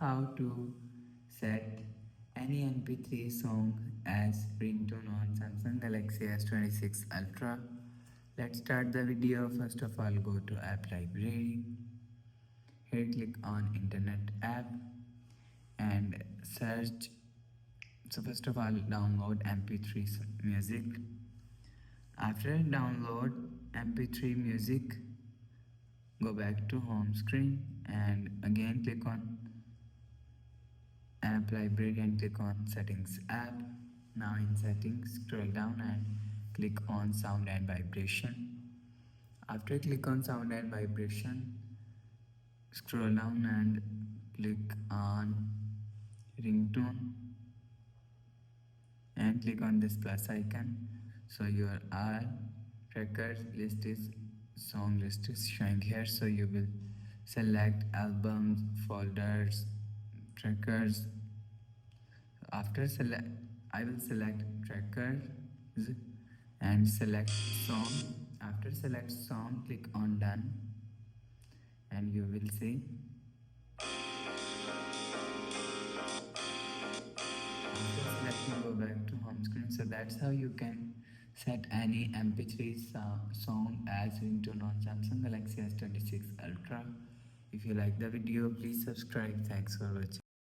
how to set any MP3 song as ringtone on Samsung Galaxy S26 Ultra. Let's start the video. First of all, go to App Library. Here click on Internet app and search. So first of all, download MP3 music. After download MP3 music, go back to home screen and again click on App Library and click on Settings app. Now in Settings, scroll down and click on Sound and Vibration. After click on Sound and Vibration, scroll down and click on Ringtone and click on this plus icon. So your all trackers list is song list is showing here. So you will select albums, folders, trackers. After select, I will select trackers and select song. After select song, click on done and you will see. After selecting, go back to home screen. So that's how you can set any MP3 song as ringtone on Samsung Galaxy S26 Ultra. If you like the video, please subscribe. Thanks for watching.